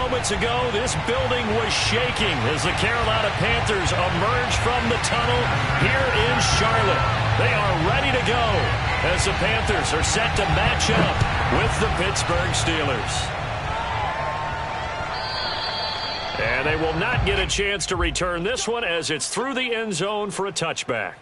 moments ago, this building was shaking as the Carolina Panthers emerge from the tunnel here in Charlotte. They are ready to go as the Panthers are set to match up with the Pittsburgh Steelers. And they will not get a chance to return this one as it's through the end zone for a touchback.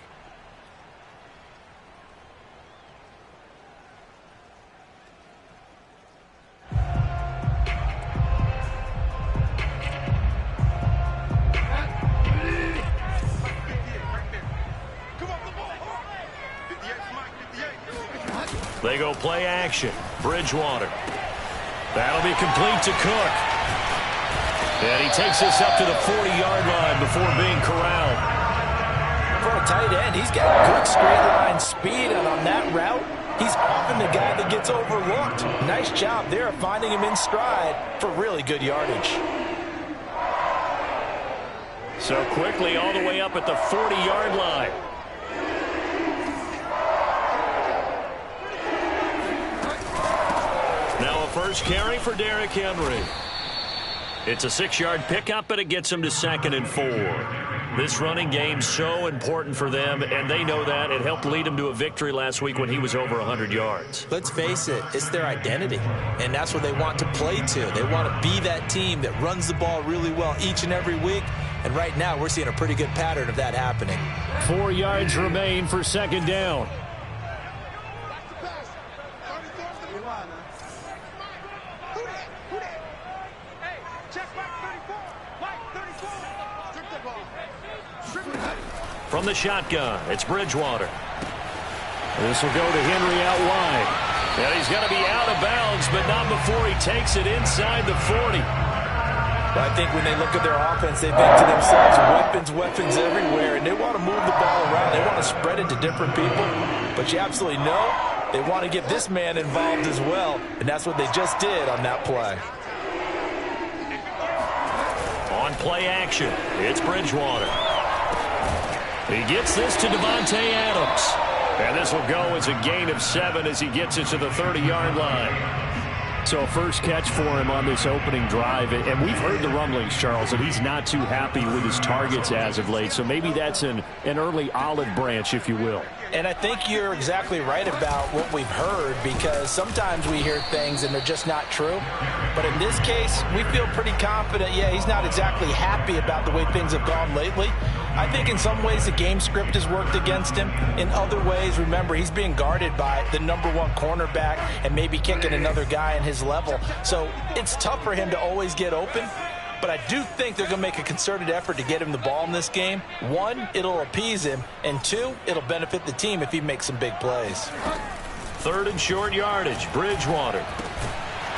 They go play action. Bridgewater. That'll be complete to Cook. And he takes this up to the 40-yard line before being corralled. For a tight end, he's got good straight-line speed, and on that route, he's often the guy that gets overlooked. Nice job there of finding him in stride for really good yardage. So quickly all the way up at the 40-yard line. Now a first carry for Derrick Henry. It's a 6-yard pickup, but it gets him to 2nd and 4. This running game's so important for them, and they know that. It helped lead them to a victory last week when he was over 100 yards. Let's face it, it's their identity, and that's what they want to play to. They want to be that team that runs the ball really well each and every week, and right now we're seeing a pretty good pattern of that happening. 4 yards remain for 2nd down. From the shotgun, it's Bridgewater. This will go to Henry out wide. And he's going to be out of bounds, but not before he takes it inside the 40. But I think when they look at their offense, they think to themselves, weapons everywhere, and they want to move the ball around. They want to spread it to different people. But you absolutely know they want to get this man involved as well, and that's what they just did on that play. On play action, it's Bridgewater. He gets this to Davante Adams. And this will go as a gain of 7 as he gets it to the 30-yard line. So first catch for him on this opening drive. And we've heard the rumblings, Charles, that he's not too happy with his targets as of late. So maybe that's an early olive branch, if you will. And I think you're exactly right about what we've heard, because sometimes we hear things and they're just not true. But in this case, we feel pretty confident. Yeah, he's not exactly happy about the way things have gone lately. I think in some ways the game script has worked against him. In other ways, remember, he's being guarded by the #1 cornerback and maybe kicking another guy in his level. So it's tough for him to always get open. But I do think they're going to make a concerted effort to get him the ball in this game. 1, it'll appease him. And 2, it'll benefit the team if he makes some big plays. 3rd and short yardage. Bridgewater.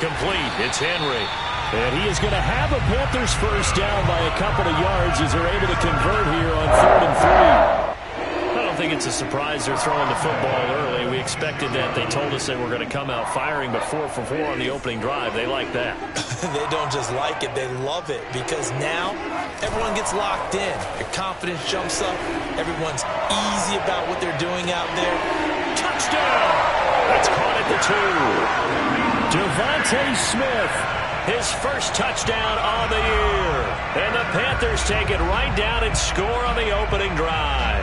Complete. It's Henry. And he is going to have a Panthers first down by a couple of yards as they're able to convert here on 3rd and 3. I don't think it's a surprise they're throwing the football early. We expected that. They told us they were going to come out firing, but 4 for 4 on the opening drive. They like that. They don't just like it, they love it, because now everyone gets locked in. Your confidence jumps up. Everyone's easy about what they're doing out there. Touchdown! That's caught at the 2. Devontae Smith, his first touchdown on the year. And the Panthers take it right down and score on the opening drive.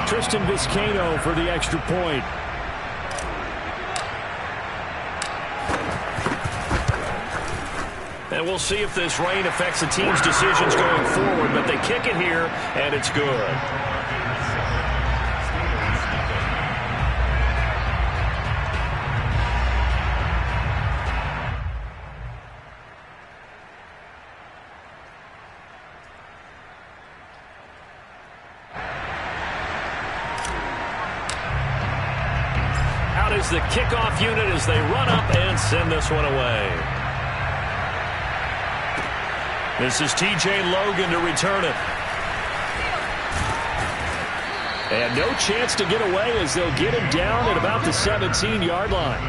Tristan Vizcaino for the extra point. And we'll see if this rain affects the team's decisions going forward, but they kick it here, and it's good. Out is the kickoff unit as they run up and send this one away. This is T.J. Logan to return it. And no chance to get away as they'll get him down at about the 17-yard line.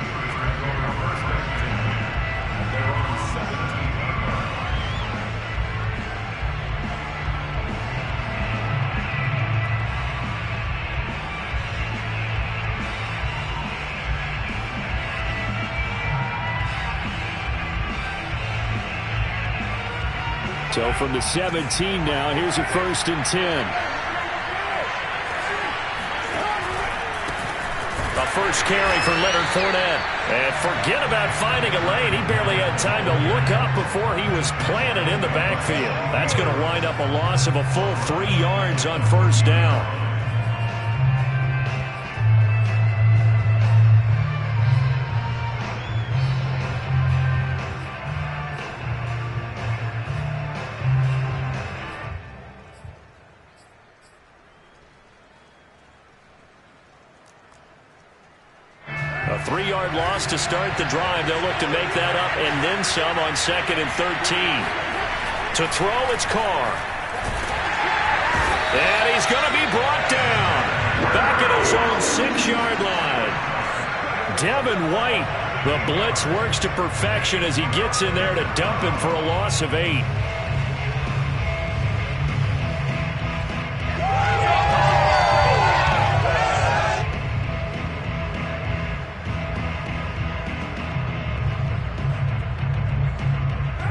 So from the 17 now, here's a 1st and 10. A first carry for Leonard Fournette. And forget about finding a lane. He barely had time to look up before he was planted in the backfield. That's going to wind up a loss of a full 3 yards on 1st down. A 3-yard loss to start the drive. They'll look to make that up and then some on 2nd and 13. To throw, it's Carr. And he's going to be brought down. Back at his own 6-yard line. Devin White, the blitz works to perfection as he gets in there to dump him for a loss of 8.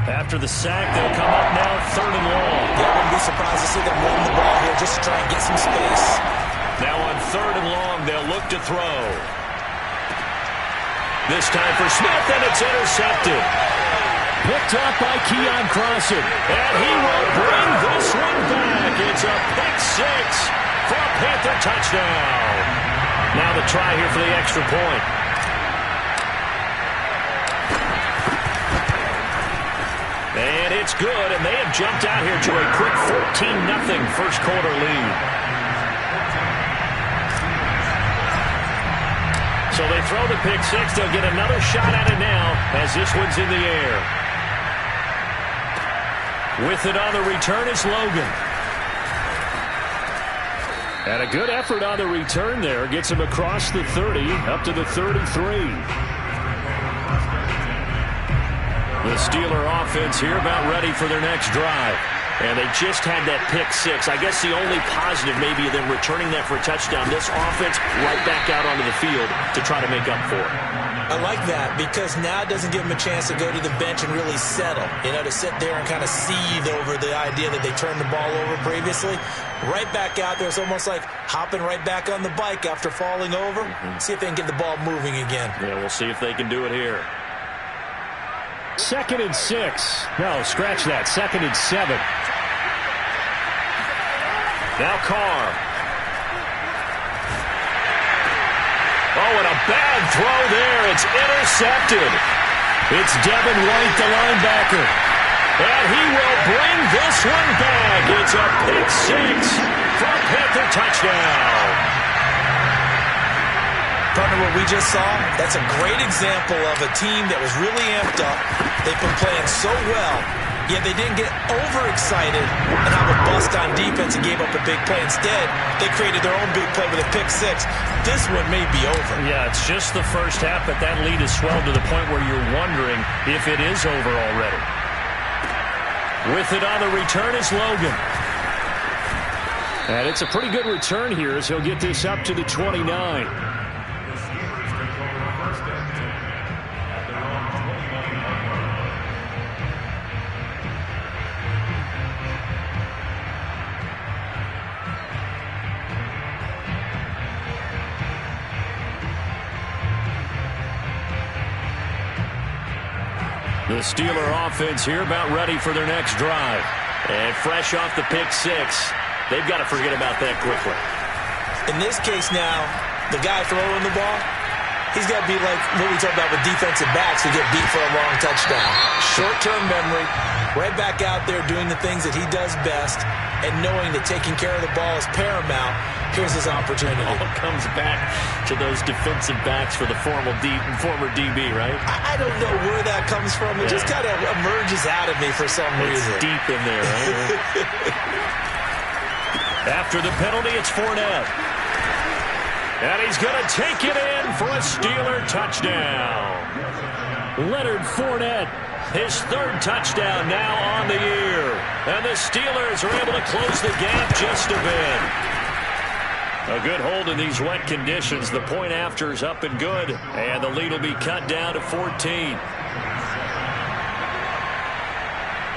After the sack, they'll come up now 3rd and long. Yeah, I wouldn't be surprised to see them run the ball here just to try and get some space. Now on 3rd and long, they'll look to throw. This time for Smith, and it's intercepted. Picked up by Keon Crossen. And he will bring this one back. It's a pick 6 for a Panther touchdown. Now the try here for the extra point. And it's good, and they have jumped out here to a quick 14-0 first quarter lead. So they throw the pick 6. They'll get another shot at it now as this one's in the air. With it on the return is Logan. And a good effort on the return there. Gets him across the 30, up to the 33. The Steeler offense here about ready for their next drive. And they just had that pick 6. I guess the only positive maybe them returning that for a touchdown. This offense right back out onto the field to try to make up for it. I like that because now it doesn't give them a chance to go to the bench and really settle. You know, to sit there and kind of seethe over the idea that they turned the ball over previously. Right back out there. It's almost like hopping right back on the bike after falling over. See if they can get the ball moving again. Yeah, we'll see if they can do it here. 2nd and 6. No, scratch that. 2nd and 7. Now Carr. Oh, and a bad throw there. It's intercepted. It's Devin White, the linebacker. And he will bring this one back. It's a pick 6 for a Panther touchdown. Partner, what we just saw, that's a great example of a team that was really amped up. They've been playing so well, yet they didn't get overexcited and have a bust on defense and gave up a big play. Instead, they created their own big play with a pick 6. This one may be over. Yeah, it's just the first half, but that lead has swelled to the point where you're wondering if it is over already. With it on the return is Logan. And it's a pretty good return here as he'll get this up to the 29. The Steeler offense here about ready for their next drive. And fresh off the pick 6, they've got to forget about that quickly. In this case now, the guy throwing the ball, he's got to be like what we talk about with defensive backs who get beat for a long touchdown. Short-term memory, right back out there doing the things that he does best, and knowing that taking care of the ball is paramount. Here's his opportunity. All comes back to those defensive backs for the former DB, right? I don't know where that comes from. It just kind of emerges out of me for some reason. It's deep in there, right? After the penalty, it's Fournette. And he's going to take it in for a Steeler touchdown. Leonard Fournette, his 3rd touchdown now on the year. And the Steelers are able to close the gap just a bit. A good hold in these wet conditions. The point after is up and good. And the lead will be cut down to 14.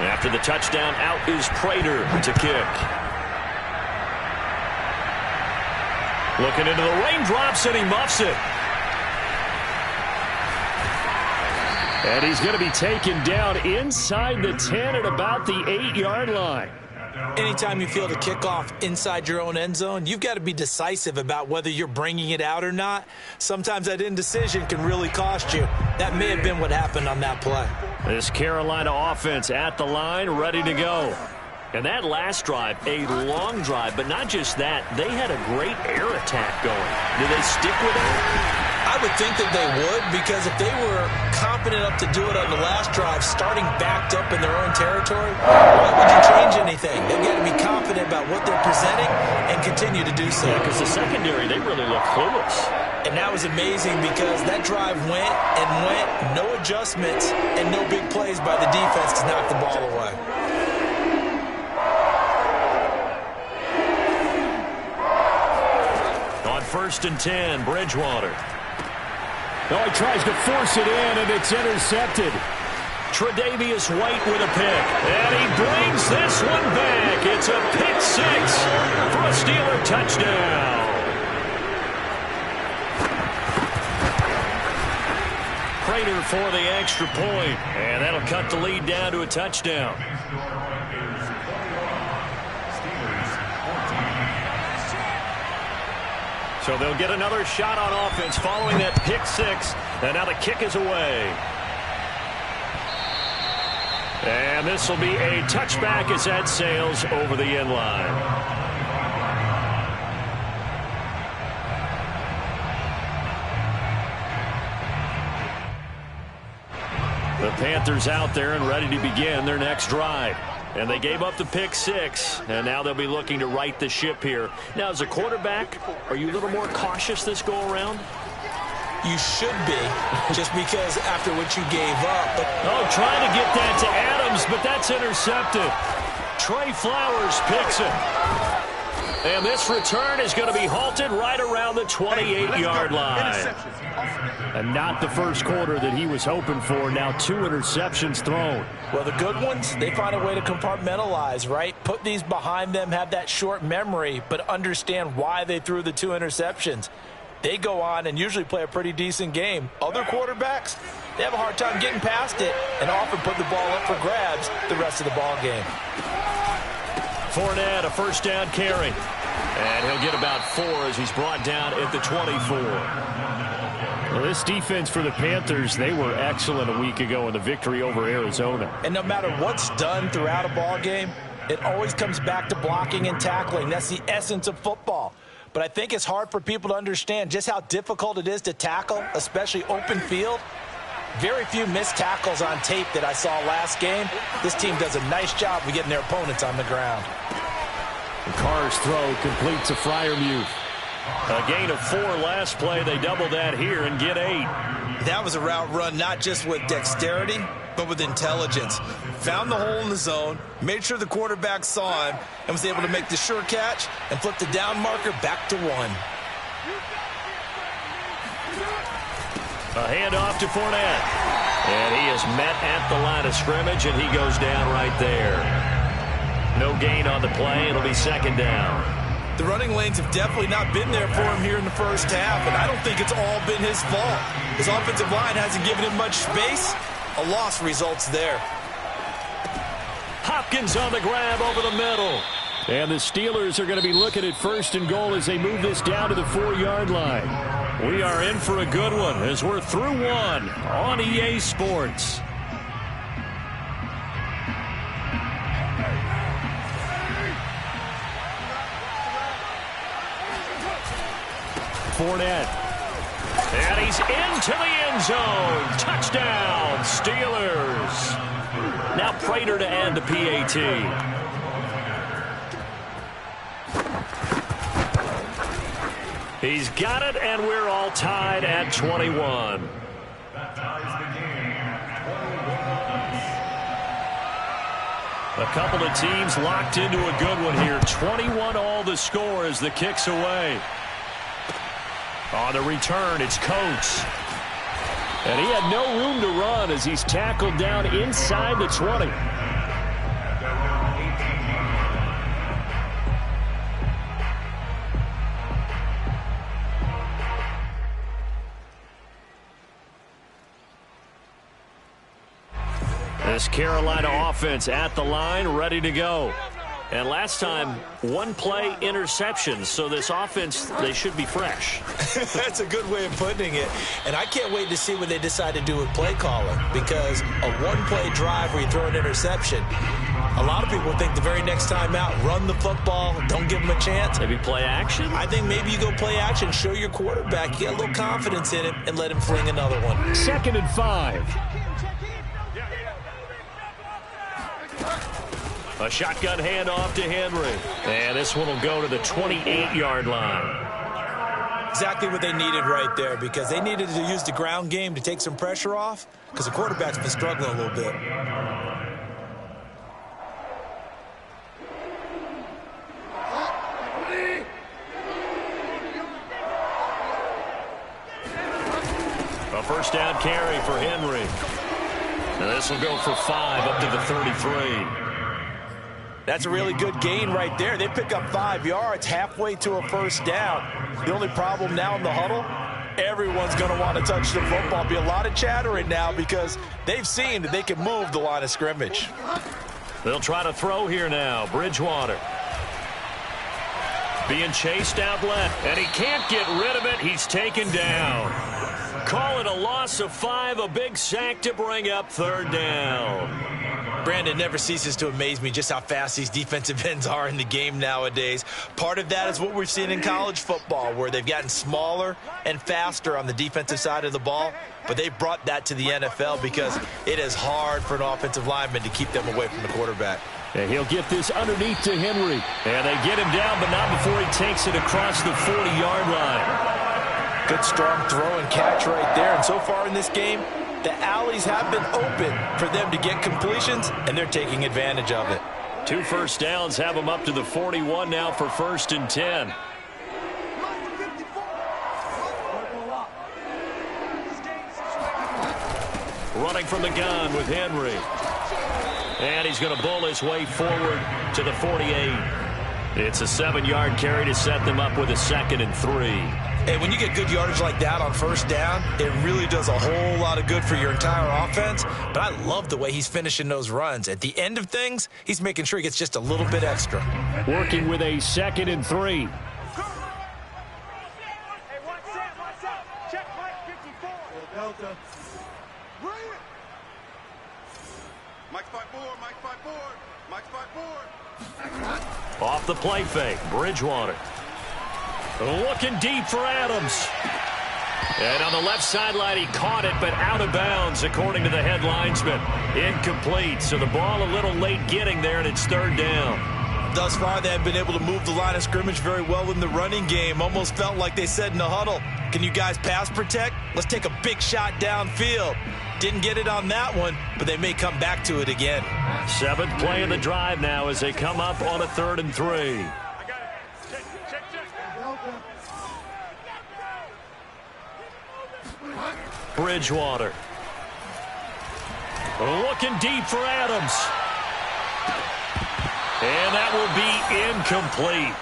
After the touchdown, out is Prater to kick. Looking into the raindrops, and he muffs it. And he's going to be taken down inside the 10 at about the 8-yard line. Anytime you field a kickoff inside your own end zone, you've got to be decisive about whether you're bringing it out or not. Sometimes that indecision can really cost you. That may have been what happened on that play. This Carolina offense at the line, ready to go. And that last drive, a long drive, but not just that. They had a great air attack going. Do they stick with it? I would think that they would, because if they were confident enough to do it on the last drive, starting backed up in their own territory, why would you change anything? They've got to be confident about what they're presenting and continue to do so. Yeah, because the secondary, they really look clueless. And that was amazing because that drive went and went, no adjustments, and no big plays by the defense to knock the ball away. On 1st and 10, Bridgewater. Oh, he tries to force it in, and it's intercepted. Tre'Davious White with a pick. And he brings this one back. It's a pick 6 for a Steeler touchdown. Prater for the extra point. And that'll cut the lead down to a touchdown. So they'll get another shot on offense following that pick 6. And now the kick is away. And this will be a touchback as that sails over the end line. The Panthers out there and ready to begin their next drive. And they gave up the pick 6, and now they'll be looking to right the ship here. Now, as a quarterback, are you a little more cautious this go-around? You should be, just because after what you gave up. But trying to get that to Adams, but that's intercepted. Trey Flowers picks it. And this return is going to be halted right around the 28-yard line. And not the first quarter that he was hoping for. Now 2 interceptions thrown. Well, the good ones, they find a way to compartmentalize, right? Put these behind them, have that short memory, but understand why they threw the 2 interceptions. They go on and usually play a pretty decent game. Other quarterbacks, they have a hard time getting past it and often put the ball up for grabs the rest of the ball game. Fournette, a first down carry. And he'll get about 4 as he's brought down at the 24. Well, this defense for the Panthers, they were excellent a week ago in the victory over Arizona. And no matter what's done throughout a ball game, it always comes back to blocking and tackling. That's the essence of football. But I think it's hard for people to understand just how difficult it is to tackle, especially open field. Very few missed tackles on tape that I saw last game. This team does a nice job of getting their opponents on the ground. Carr's throw completes a Freiermuth. A gain of 4 last play. They double that here and get 8. That was a route run not just with dexterity, but with intelligence. Found the hole in the zone, made sure the quarterback saw him, and was able to make the sure catch and flip the down marker back to 1. A handoff to Fournette. And he is met at the line of scrimmage, and he goes down right there. No gain on the play. It'll be 2nd down. The running lanes have definitely not been there for him here in the first half, and I don't think it's all been his fault. His offensive line hasn't given him much space. A loss results there. Hopkins on the grab over the middle. And the Steelers are going to be looking at 1st and goal as they move this down to the 4-yard line. We are in for a good one as we're through 1 on EA Sports. Fournette. And he's into the end zone. Touchdown, Steelers. Now Prater to add the PAT. He's got it, and we're all tied at 21. A couple of teams locked into a good one here. 21 all the score as the kick's away. On the return, it's Coates. And he had no room to run as he's tackled down inside the 20. This Carolina offense at the line, ready to go. And last time, one play interception. So this offense, they should be fresh. That's a good way of putting it. And I can't wait to see what they decide to do with play calling, because a one-play drive where you throw an interception, a lot of people think the very next time out, run the football, don't give them a chance. Maybe play action? I think maybe you go play action, show your quarterback, get a little confidence in him, and let him fling another one. 2nd and 5. A shotgun handoff to Henry. And this one will go to the 28-yard line. Exactly what they needed right there, because they needed to use the ground game to take some pressure off, because the quarterback's been struggling a little bit. A first down carry for Henry. And this will go for 5 up to the 33. That's a really good gain right there. They pick up 5 yards halfway to a first down. The only problem now in the huddle, everyone's going to want to touch the football. Be a lot of chattering now because they've seen that they can move the line of scrimmage. They'll try to throw here now. Bridgewater being chased out left, and he can't get rid of it. He's taken down. Call it a loss of 5, a big sack to bring up 3rd down. Brandon, never ceases to amaze me just how fast these defensive ends are in the game nowadays. Part of that is what we've seen in college football, where they've gotten smaller and faster on the defensive side of the ball, but they've brought that to the NFL because it is hard for an offensive lineman to keep them away from the quarterback. And he'll get this underneath to Henry. And they get him down, but not before he takes it across the 40-yard line. Good strong throw and catch right there. And so far in this game, the alleys have been open for them to get completions, and they're taking advantage of it. 2 first downs have them up to the 41 now for 1st and 10. Running from the gun with Henry. And he's going to bull his way forward to the 48. It's a 7-yard carry to set them up with a 2nd and 3. And when you get good yardage like that on first down, it really does a whole lot of good for your entire offense. But I love the way he's finishing those runs. At the end of things, he's making sure he gets just a little bit extra. Working with a 2nd and 3. Off the play fake, Bridgewater. Looking deep for Adams. And on the left sideline, he caught it, but out of bounds, according to the head linesman. Incomplete, so the ball a little late getting there, and it's 3rd down. Thus far, they have been able to move the line of scrimmage very well in the running game. Almost felt like they said in the huddle, can you guys pass protect? Let's take a big shot downfield. Didn't get it on that one, but they may come back to it again. 7th play of the drive now as they come up on a 3rd and 3. Bridgewater. Looking deep for Adams. And that will be incomplete.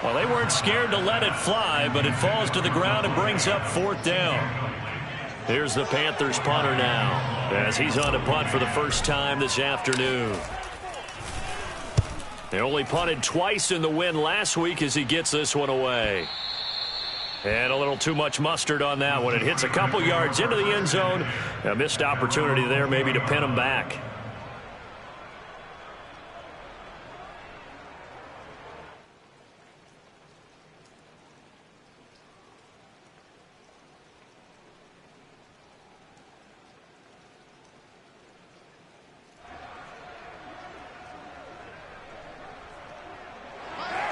Well, they weren't scared to let it fly, but it falls to the ground and brings up 4th down. Here's the Panthers punter now, as he's on to punt for the first time this afternoon. They only punted twice in the win last week as he gets this one away. And a little too much mustard on that one. It hits a couple yards into the end zone. A missed opportunity there maybe to pin him back.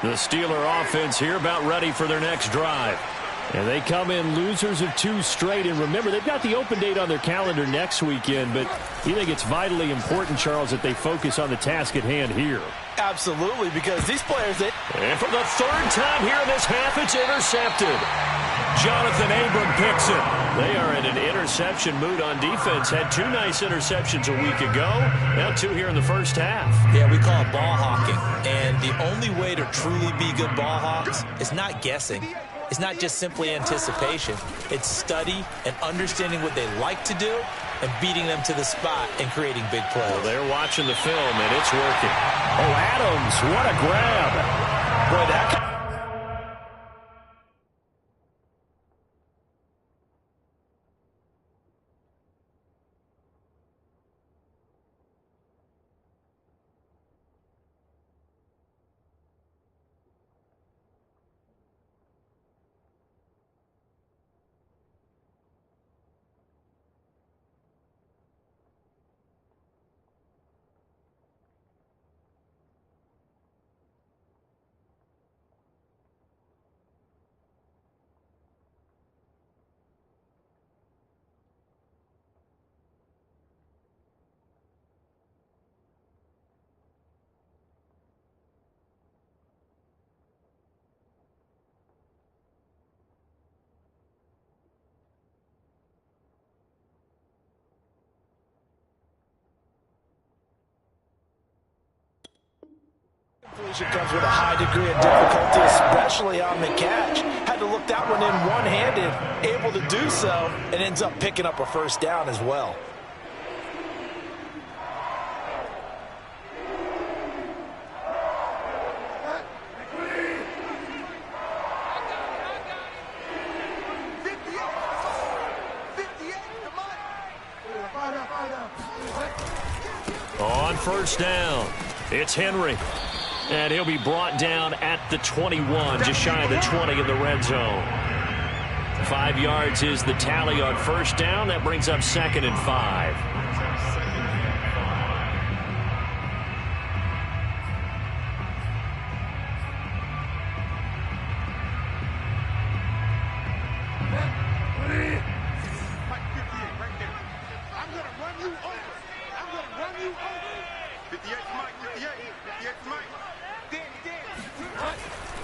The Steeler offense here about ready for their next drive. And they come in losers of 2 straight. And remember, they've got the open date on their calendar next weekend. But you think it's vitally important, Charles, that they focus on the task at hand here? Absolutely, because these players... And for the 3rd time here in this half, it's intercepted. Jonathan Abram picks it. They are in an interception mood on defense. Had 2 nice interceptions a week ago. Now 2 here in the first half. Yeah, we call it ball hawking. And the only way to truly be good ball hawks is not guessing. It's not just simply anticipation. It's study and understanding what they like to do and beating them to the spot and creating big plays. Well, they're watching the film, and it's working. Oh, Adams, what a grab. Boy, that completion comes with a high degree of difficulty, especially on the catch. Had to look that one in one-handed, able to do so, and ends up picking up a first down as well. On first down, it's Henry. And he'll be brought down at the 21, just shy of the 20 in the red zone. 5 yards is the tally on first down. That brings up 2nd and 5.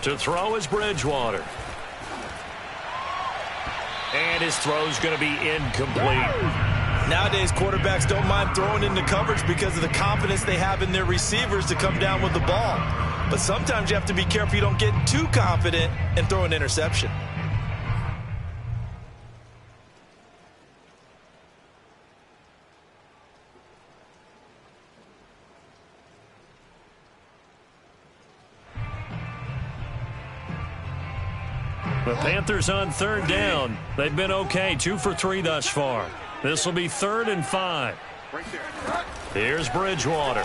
To throw is Bridgewater. And his throw's going to be incomplete. Nowadays, quarterbacks don't mind throwing into coverage because of the confidence they have in their receivers to come down with the ball. But sometimes you have to be careful you don't get too confident and throw an interception. The Panthers on third down. They've been okay, 2 for 3 thus far. This will be 3rd and 5. Here's Bridgewater.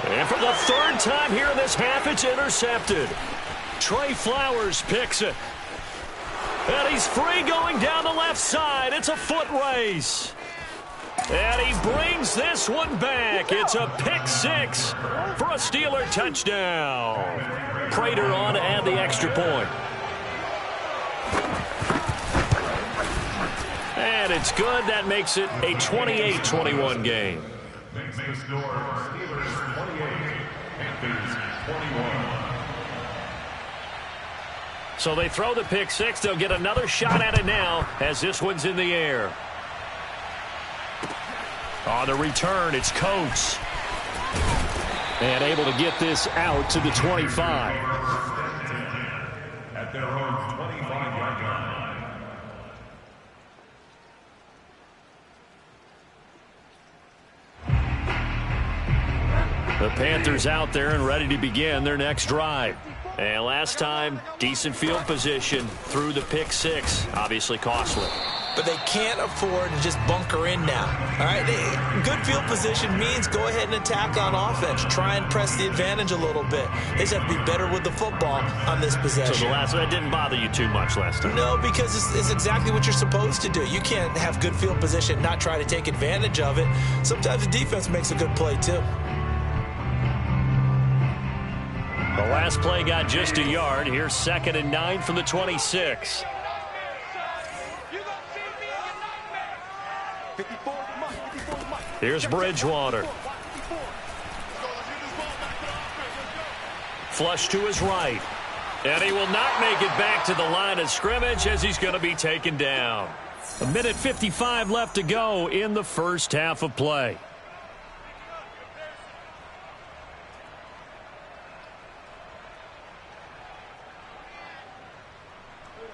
And for the 3rd time here in this half, it's intercepted. Trey Flowers picks it. And he's free going down the left side. It's a foot race. And he brings this one back. It's a pick 6 for a Steeler touchdown. Prater on to add the extra point. And it's good. That makes it a 28-21 game. Next to score, Steelers 28, Panthers 21. So they throw the pick 6. They'll get another shot at it now as this one's in the air. On the return, it's Coates. And able to get this out to the 25. At their own 25-yard line. The Panthers out there and ready to begin their next drive. And last time, decent field position through the pick 6. Obviously costly. But they can't afford to just bunker in now. All right, good field position means go ahead and attack on offense. Try and press the advantage a little bit. They just have to be better with the football on this possession. So that didn't bother you too much last time? No, because it's exactly what you're supposed to do. You can't have good field position and not try to take advantage of it. Sometimes the defense makes a good play, too. The last play got just a yard. Here's 2nd and 9 from the 26. Here's Bridgewater. Flush to his right. And he will not make it back to the line of scrimmage as he's going to be taken down. 1:55 left to go in the first half of play.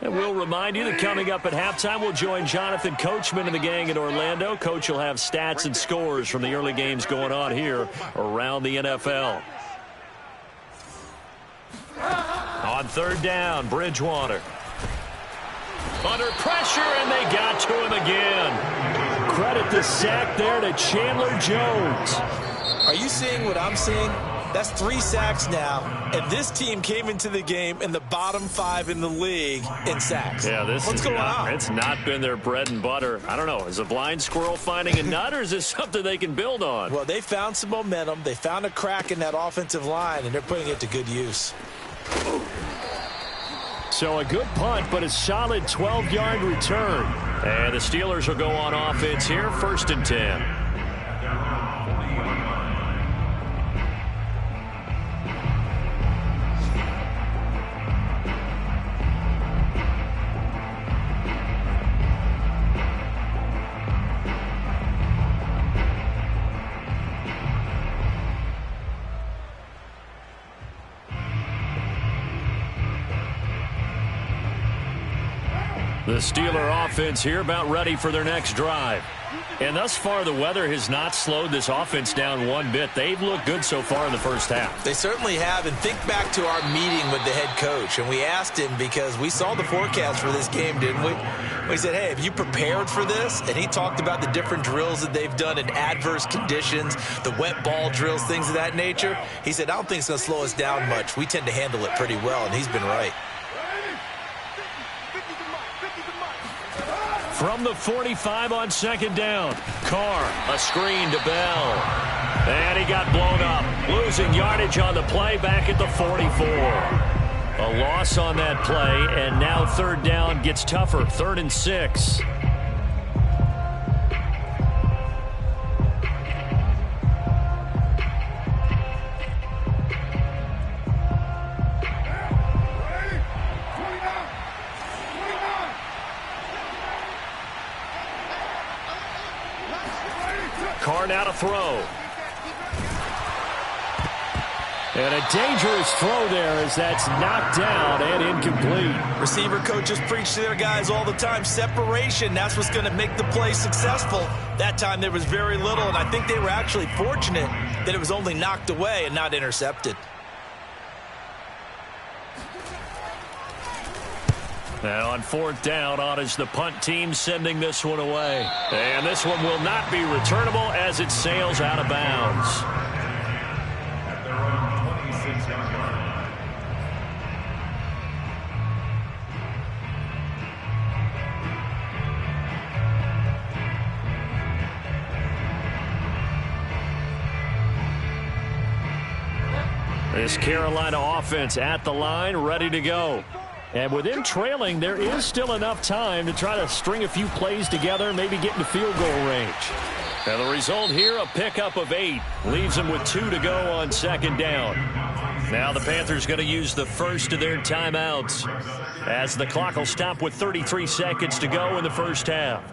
And will remind you that coming up at halftime, we'll join Jonathan Coachman and the gang in Orlando. Coach will have stats and scores from the early games going on here around the NFL. On third down, Bridgewater. Under pressure, and they got to him again. Credit the sack there to Chandler Jones. Are you seeing what I'm seeing? That's 3 sacks now, and this team came into the game in the bottom 5 in the league in sacks. Yeah, what's going on? It's not been their bread and butter. I don't know. Is a blind squirrel finding a nut, or is this something they can build on? Well, they found some momentum. They found a crack in that offensive line, and they're putting it to good use. So a good punt, but a solid 12-yard return. And the Steelers will go on offense here, 1st and 10. The Steeler offense here about ready for their next drive. And thus far, the weather has not slowed this offense down one bit. They've looked good so far in the first half. They certainly have. And think back to our meeting with the head coach. And we asked him, because we saw the forecast for this game, didn't we? We said, hey, have you prepared for this? And he talked about the different drills that they've done in adverse conditions, the wet ball drills, things of that nature. He said, I don't think it's going to slow us down much. We tend to handle it pretty well, and he's been right. From the 45 on 2nd down. Carr, a screen to Bell. And he got blown up. Losing yardage on the play back at the 44. A loss on that play, and now 3rd down gets tougher. 3rd and 6. Carr now to throw. And a dangerous throw there as that's knocked down and incomplete. Receiver coaches preach to their guys all the time. Separation, that's what's going to make the play successful. That time there was very little, and I think they were actually fortunate that it was only knocked away and not intercepted. Now on 4th down, on is the punt team sending this one away. And this one will not be returnable as it sails out of bounds. At their own 26-yard line. This Carolina offense at the line, ready to go. And with them trailing, there is still enough time to try to string a few plays together, maybe get into field goal range. And the result here, a pickup of 8. Leaves them with 2 to go on 2nd down. Now the Panthers going to use the first of their timeouts, as the clock will stop with 33 seconds to go in the first half.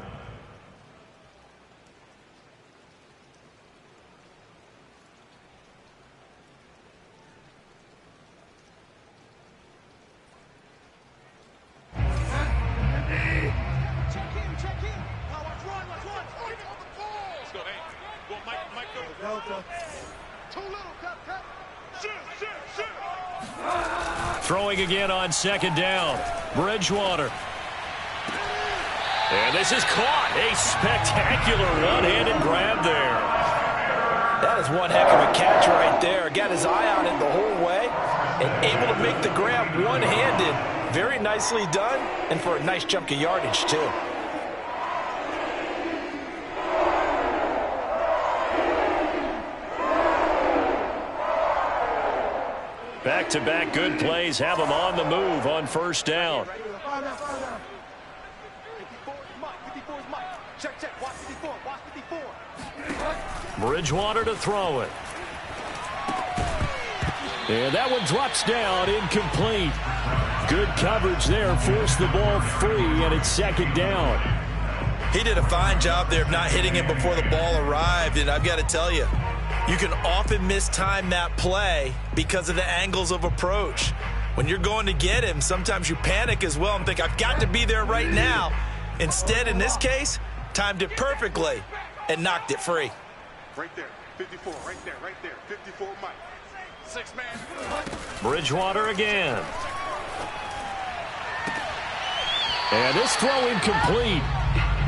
Throwing again on 2nd down. Bridgewater. And this is caught. A spectacular one-handed grab there. That is one heck of a catch right there. Got his eye on it the whole way and able to make the grab one-handed. Very nicely done, and for a nice chunk of yardage, too. Back-to-back good plays have them on the move on 1st down. Bridgewater to throw it. And that one drops down, incomplete. Good coverage there, forced the ball free, and it's 2nd down. He did a fine job there of not hitting it before the ball arrived, and I've got to tell you, you can often mistime that play because of the angles of approach. When you're going to get him, sometimes you panic as well and think, I've got to be there right now. Instead, in this case, timed it perfectly and knocked it free. Right there, 54, right there, 54, Mike. 6-man. Bridgewater again. And this throw incomplete.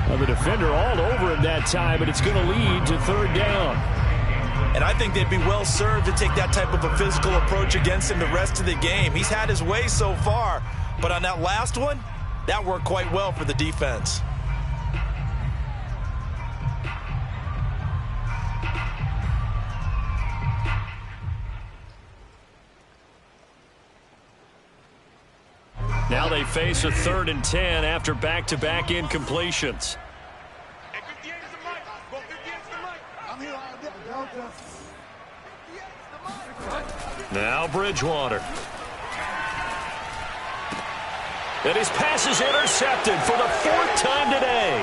The defender all over him that time, but it's going to lead to third down. And I think they'd be well served to take that type of a physical approach against him the rest of the game. He's had his way so far, but on that last one, that worked quite well for the defense. Now they face a 3rd and 10 after back-to-back incompletions. Now Bridgewater. And his pass is intercepted for the 4th time today.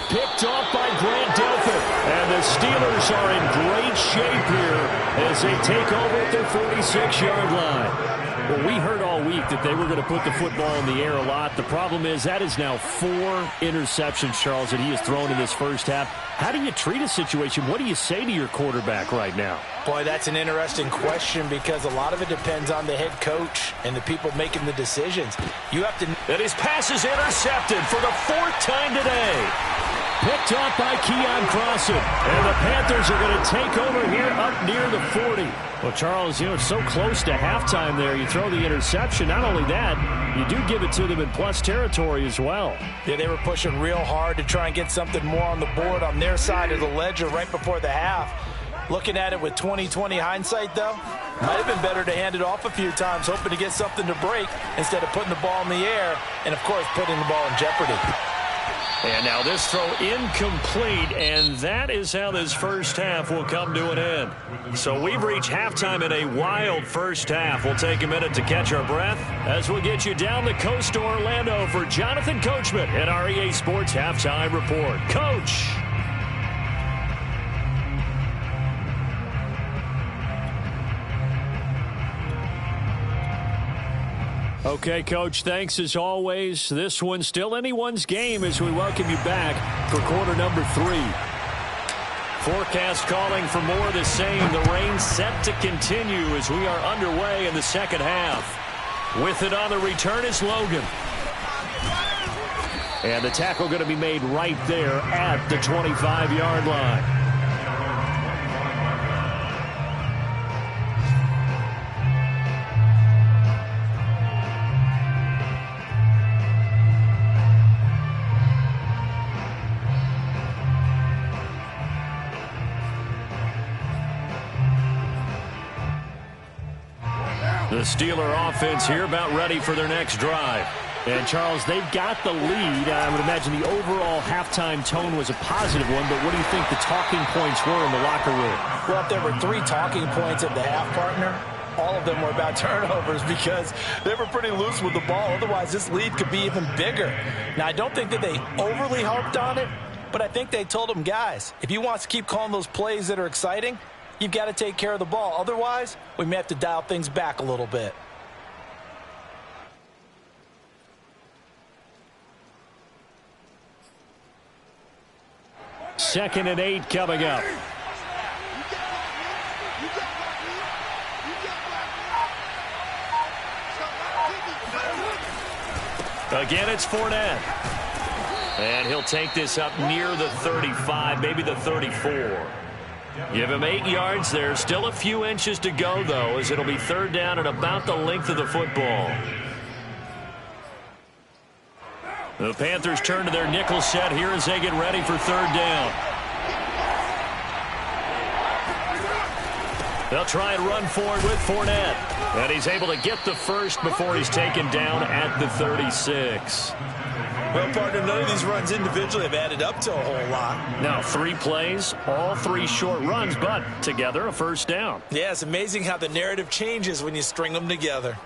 Picked off by Grant Delpit. And the Steelers are in great shape here as they take over at their 46-yard line. Well, we heard all week that they were going to put the football in the air a lot. The problem is that is now 4 interceptions, Charles, that he has thrown in this first half. How do you treat a situation? What do you say to your quarterback right now? Boy, that's an interesting question because a lot of it depends on the head coach and the people making the decisions. You have to... And his pass is intercepted for the 4th time today. Picked off by Keion Crossen. And the Panthers are going to take over here up near the 40. Well, Charles, you know, it's so close to halftime there. You throw the interception. Not only that, you do give it to them in plus territory as well. Yeah, they were pushing real hard to try and get something more on the board on their side of the ledger right before the half. Looking at it with 20/20 hindsight, though, might have been better to hand it off a few times, hoping to get something to break instead of putting the ball in the air and, of course, putting the ball in jeopardy. And now this throw incomplete, and that is how this first half will come to an end. So we've reached halftime in a wild first half. We'll take a minute to catch our breath as we'll get you down the coast to Orlando for Jonathan Coachman at our EA Sports Halftime Report. Coach. Okay, Coach, thanks as always. This one's still anyone's game as we welcome you back for quarter number 3. Forecast calling for more of the same. The rain set to continue as we are underway in the second half. With it on the return is Logan. And the tackle going to be made right there at the 25-yard line. The Steeler offense here about ready for their next drive. And, Charles, they've got the lead. I would imagine the overall halftime tone was a positive one, but what do you think the talking points were in the locker room? Well, if there were 3 talking points at the half, partner, all of them were about turnovers because they were pretty loose with the ball. Otherwise, this lead could be even bigger. Now, I don't think that they overly harped on it, but I think they told them, guys, if you want to keep calling those plays that are exciting, you've got to take care of the ball. Otherwise, we may have to dial things back a little bit. Second and 8 coming up. Again, it's Fournette. And he'll take this up near the 35, maybe the 34. Give him 8 yards there. Still a few inches to go, though, as it'll be third down at about the length of the football. The Panthers turn to their nickel set here as they get ready for third down. They'll try and run forward with Fournette. And he's able to get the first before he's taken down at the 36. Well, partner, none of these runs individually have added up to a whole lot. Now 3 plays, all 3 short runs, but together a first down. Yeah, it's amazing how the narrative changes when you string them together.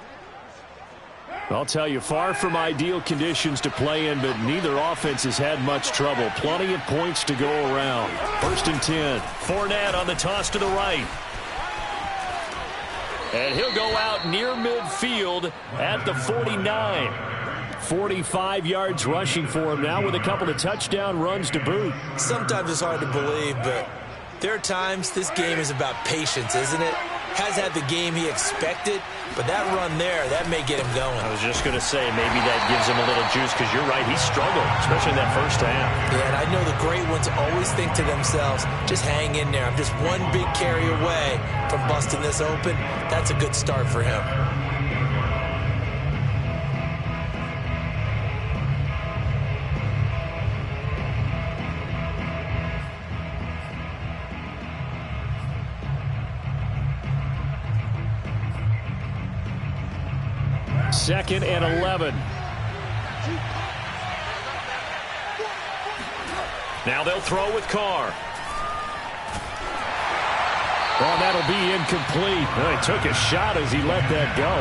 I'll tell you, far from ideal conditions to play in, but neither offense has had much trouble. Plenty of points to go around. First and 10. Fournette on the toss to the right. And he'll go out near midfield at the 49. 45 yards rushing for him now with a couple of touchdown runs to boot. Sometimes it's hard to believe, but there are times this game is about patience, isn't it? Has had the game he expected, but that run there, that may get him going. I was just going to say, maybe that gives him a little juice, because you're right, he struggled, especially in that first half. Yeah, and I know the great ones always think to themselves, just hang in there. I'm just one big carry away from busting this open. That's a good start for him. Second and 11. Now they'll throw with Carr. Well, that'll be incomplete. Well, he took a shot as he let that go.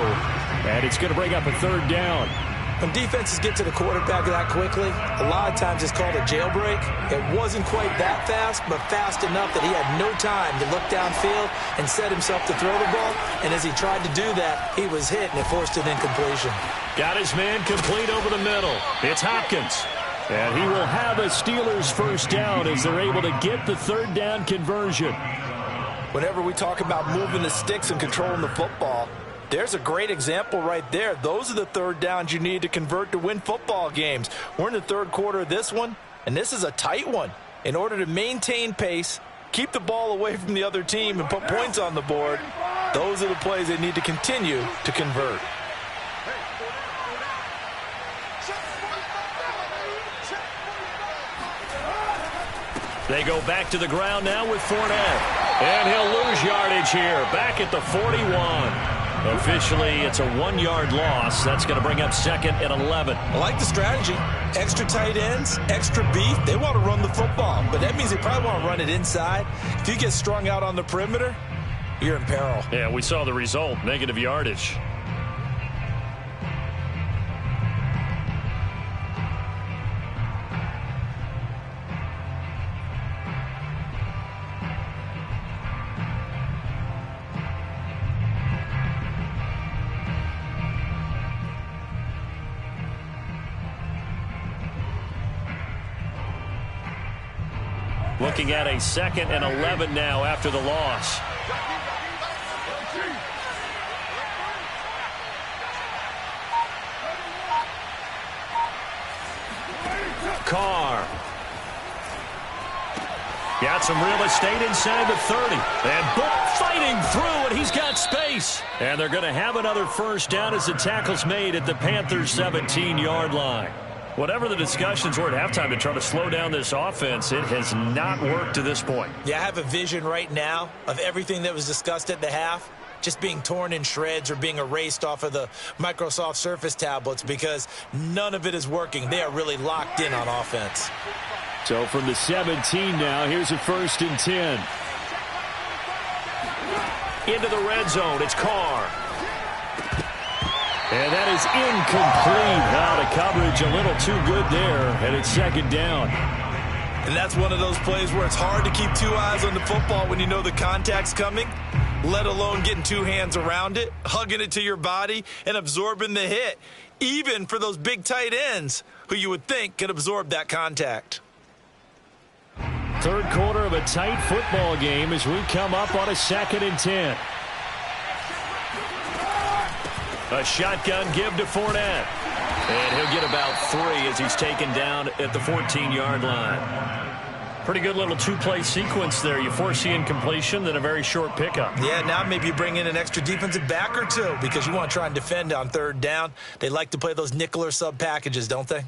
And it's going to bring up a third down. When defenses get to the quarterback that quickly, a lot of times it's called a jailbreak. It wasn't quite that fast, but fast enough that he had no time to look downfield and set himself to throw the ball. And as he tried to do that, he was hit, and it forced an incompletion. Got his man complete over the middle. It's Hopkins. And he will have a Steelers first down as they're able to get the third down conversion. Whenever we talk about moving the sticks and controlling the football, there's a great example right there. Those are the third downs you need to convert to win football games. We're in the third quarter of this one, and this is a tight one. In order to maintain pace, keep the ball away from the other team, and put points on the board, those are the plays they need to continue to convert. They go back to the ground now with Fournette. And he'll lose yardage here, back at the 41. Officially, it's a 1-yard loss. That's going to bring up second and 11. I like the strategy. Extra tight ends, extra beef. They want to run the football, but that means they probably want to run it inside. If you get strung out on the perimeter, you're in peril. Yeah, we saw the result, negative yardage. Looking at a second and 11 now after the loss. Carr. Got some real estate inside the 30. And boom, fighting through, and he's got space. And they're going to have another first down as the tackle's made at the Panthers' 17-yard line. Whatever the discussions were at halftime to try to slow down this offense, it has not worked to this point. Yeah, I have a vision right now of everything that was discussed at the half just being torn in shreds or being erased off of the Microsoft Surface tablets because none of it is working. They are really locked in on offense. So from the 17 now, here's a first and 10. Into the red zone, it's Carr. And that is incomplete. Now the coverage a little too good there, and it's second down. And that's one of those plays where it's hard to keep two eyes on the football when you know the contact's coming, let alone getting two hands around it, hugging it to your body, and absorbing the hit, even for those big tight ends who you would think could absorb that contact. Third quarter of a tight football game as we come up on a second and 10. A shotgun give to Fournette. And he'll get about 3 as he's taken down at the 14-yard line. Pretty good little two-play sequence there. You force the incompletion, then a very short pickup. Yeah, now maybe you bring in an extra defensive back or two because you want to try and defend on third down. They like to play those nickel or sub packages, don't they?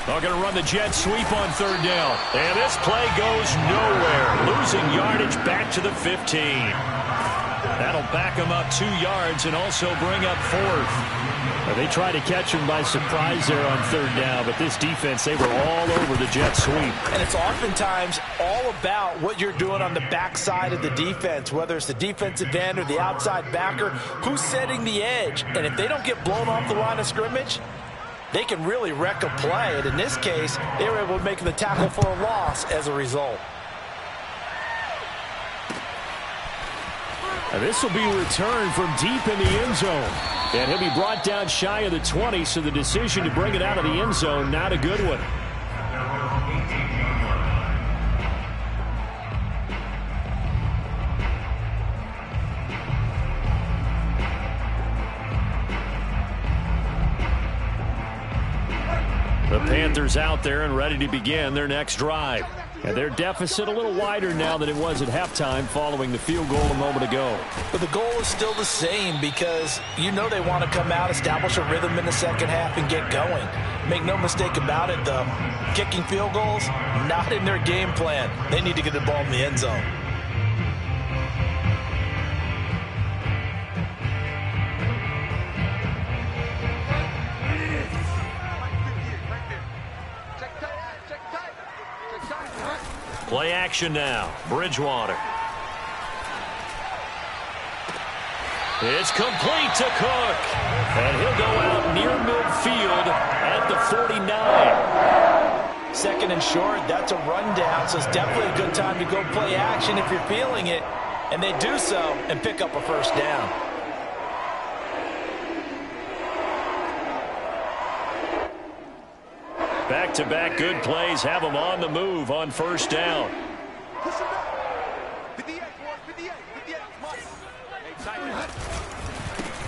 They're going to run the jet sweep on third down. And this play goes nowhere. Losing yardage back to the 15. That'll back them up 2 yards and also bring up 4th. They tried to catch him by surprise there on 3rd down, but this defense, they were all over the jet sweep. And it's oftentimes all about what you're doing on the backside of the defense, whether it's the defensive end or the outside backer, who's setting the edge. And if they don't get blown off the line of scrimmage, they can really wreck a play. And in this case, they were able to make the tackle for a loss as a result. Now this will be returned from deep in the end zone. And he'll be brought down shy of the 20, so the decision to bring it out of the end zone, not a good one. The Panthers out there and ready to begin their next drive. And their deficit a little wider now than it was at halftime following the field goal a moment ago. But the goal is still the same because you know they want to come out, establish a rhythm in the second half, and get going. Make no mistake about it, though. Kicking field goals, not in their game plan. They need to get the ball in the end zone. Play action now. Bridgewater. It's complete to Cook. And he'll go out near midfield at the 49. 2nd and short, that's a rundown, so it's definitely a good time to go play action if you're feeling it. And they do so and pick up a 1st down. Back-to-back good plays have them on the move on 1st down.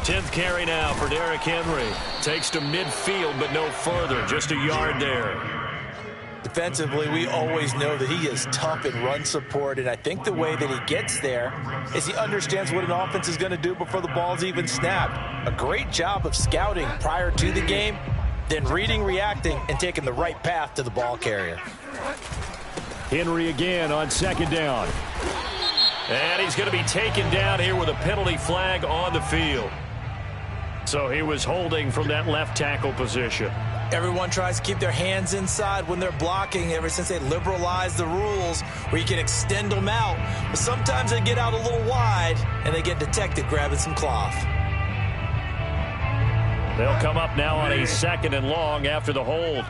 10th carry now for Derrick Henry. Takes to midfield, but no further. Just a yard there. Defensively, we always know that he is tough in run support, and I think the way that he gets there is he understands what an offense is going to do before the ball's even snapped. A great job of scouting prior to the game, then reading, reacting, and taking the right path to the ball carrier. Henry again on 2nd down. And he's going to be taken down here with a penalty flag on the field. So he was holding from that left tackle position. Everyone tries to keep their hands inside when they're blocking ever since they liberalized the rules where you can extend them out. But sometimes they get out a little wide and they get detected grabbing some cloth. They'll come up now on a 2nd and long after the hold.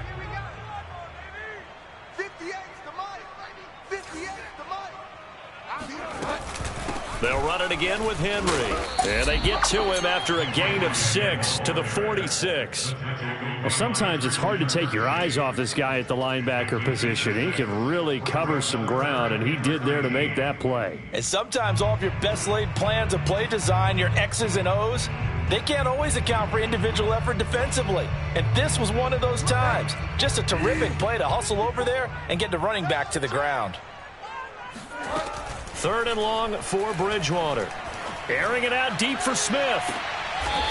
They'll run it again with Henry. And they get to him after a gain of 6 to the 46. Well, sometimes it's hard to take your eyes off this guy at the linebacker position. He can really cover some ground, and he did there to make that play. And sometimes all of your best laid plans of play design, your X's and O's, they can't always account for individual effort defensively. And this was one of those times. Just a terrific play to hustle over there and get the running back to the ground. 3rd and long for Bridgewater. Airing it out deep for Smith.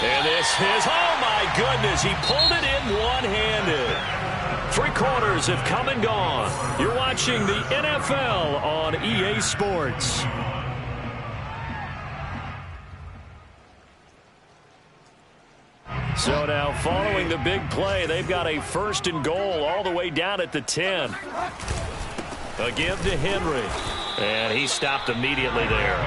And this is, oh my goodness, he pulled it in one-handed. 3 quarters have come and gone. You're watching the NFL on EA Sports. So now following the big play, they've got a 1st and goal all the way down at the 10. Again to Henry. And he stopped immediately there.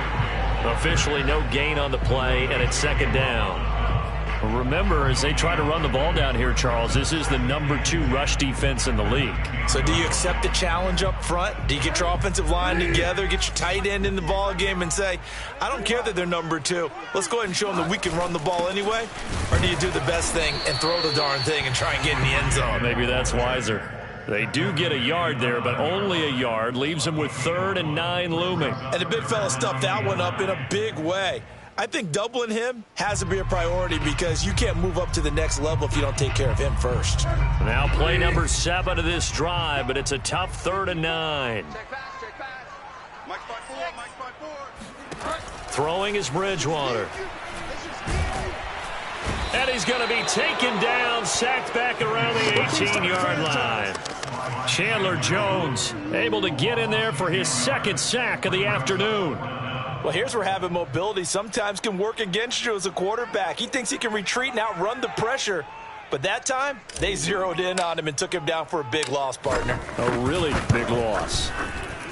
Officially no gain on the play, and it's 2nd down. Remember, as they try to run the ball down here, Charles, this is the number 2 rush defense in the league. So do you accept the challenge up front? Do you get your offensive line together, get your tight end in the ball game and say, I don't care that they're number 2. Let's go ahead and show them that we can run the ball anyway? Or do you do the best thing and throw the darn thing and try and get in the end zone? Maybe that's wiser. They do get a yard there, but only a yard. Leaves them with 3rd and 9 looming. And the big fella stuffed that one up in a big way. I think doubling him has to be a priority because you can't move up to the next level if you don't take care of him first. Now play number 7 of this drive, but it's a tough 3rd and 9. Throwing is Bridgewater. And he's going to be taken down, sacked back around the 18-yard line. Chandler Jones able to get in there for his 2nd sack of the afternoon. Well, here's where having mobility sometimes can work against you as a quarterback. He thinks he can retreat and outrun the pressure. But that time, they zeroed in on him and took him down for a big loss, partner. A really big loss.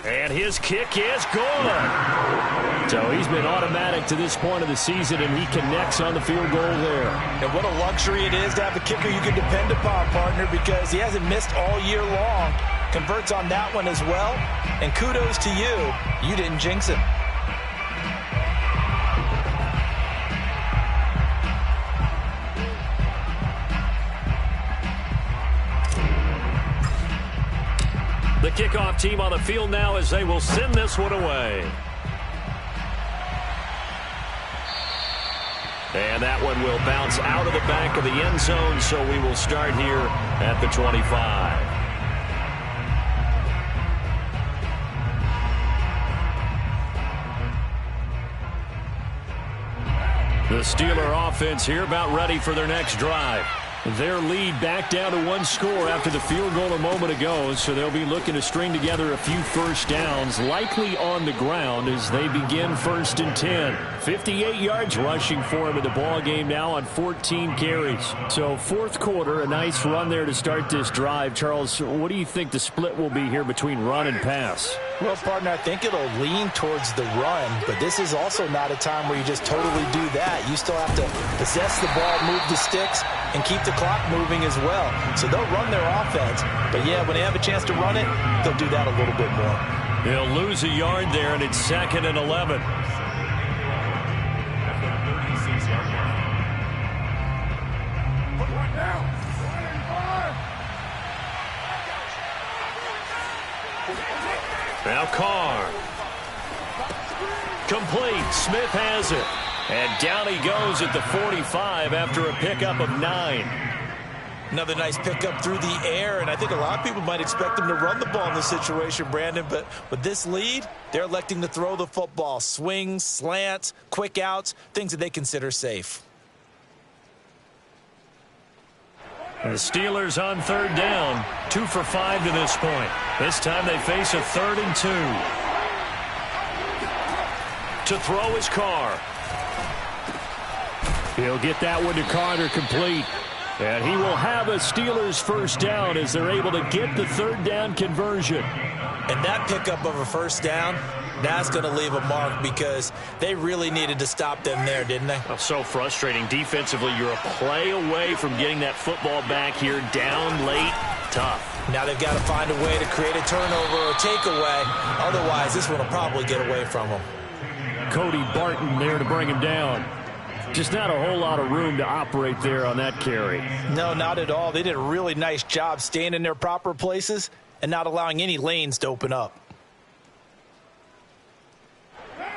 And his kick is good. So he's been automatic to this point of the season, and he connects on the field goal there. And what a luxury it is to have a kicker you can depend upon, partner, because he hasn't missed all year long. Converts on that one as well. And kudos to you. You didn't jinx him. The kickoff team on the field now as they will send this one away. And that one will bounce out of the back of the end zone, so we will start here at the 25. The Steeler offense here about ready for their next drive. Their lead back down to one score after the field goal a moment ago, so they'll be looking to string together a few first downs, likely on the ground as they begin 1st and 10. 58 yards rushing for him in the ball game now on 14 carries. So fourth quarter, a nice run there to start this drive. Charles, what do you think the split will be here between run and pass? Well, partner, I think it'll lean towards the run, but this is also not a time where you just totally do that. You still have to possess the ball, move the sticks, and keep the clock moving as well. So they'll run their offense, but yeah, when they have a chance to run it, they'll do that a little bit more. They'll lose a yard there, and it's 2nd and 11. Now Carr. Complete. Smith has it. And down he goes at the 45 after a pickup of 9. Another nice pickup through the air, and I think a lot of people might expect them to run the ball in this situation, Brandon, but with this lead, they're electing to throw the football. Swings, slants, quick outs, things that they consider safe. The Steelers on 3rd down, 2 for 5 to this point. This time they face a 3rd and 2. To throw is Carr. He'll get that one to Carter complete. And he will have a Steelers first down as they're able to get the 3rd down conversion. And that pickup of a first down, that's going to leave a mark because they really needed to stop them there, didn't they? Oh, so frustrating. Defensively, you're a play away from getting that football back here down late. Tough. Now they've got to find a way to create a turnover or takeaway. Otherwise, this one will probably get away from them. Cody Barton there to bring him down. Just not a whole lot of room to operate there on that carry. No, not at all. They did a really nice job staying in their proper places and not allowing any lanes to open up.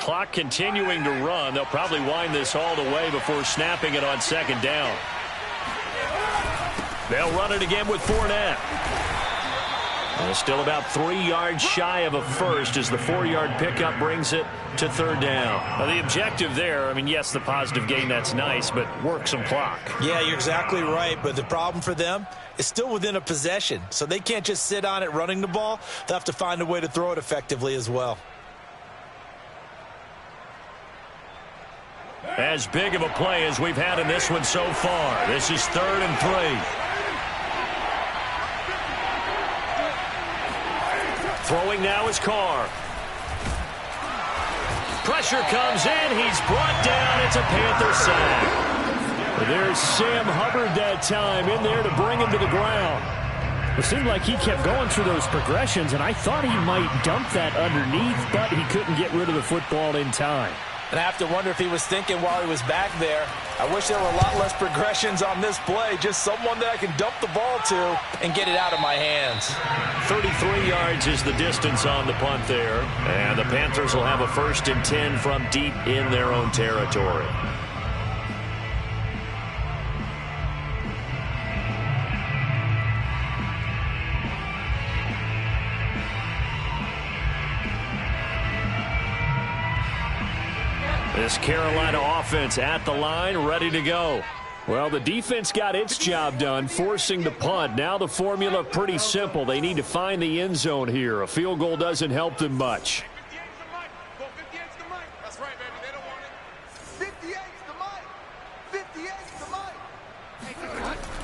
Clock continuing to run. They'll probably wind this all the way before snapping it on 2nd down. They'll run it again with Fournette. And still about 3 yards shy of a first as the 4-yard pickup brings it to 3rd down. Now the objective there, I mean, yes, the positive gain, that's nice, but work some clock. Yeah, you're exactly right, but the problem for them is still within a possession, so they can't just sit on it running the ball. They'll have to find a way to throw it effectively as well. As big of a play as we've had in this one so far. This is 3rd and 3. Throwing now is Carr. Pressure comes in. He's brought down. It's a Panther sack. There's Sam Hubbard that time in there to bring him to the ground. It seemed like he kept going through those progressions, and I thought he might dump that underneath, but he couldn't get rid of the football in time. And I have to wonder if he was thinking while he was back there, I wish there were a lot less progressions on this play. Just someone that I can dump the ball to and get it out of my hands. 33 yards is the distance on the punt there. And the Panthers will have a 1st and 10 from deep in their own territory. This Carolina offense at the line, ready to go. Well, the defense got its job done, forcing the punt. Now the formula pretty simple. They need to find the end zone here. A field goal doesn't help them much.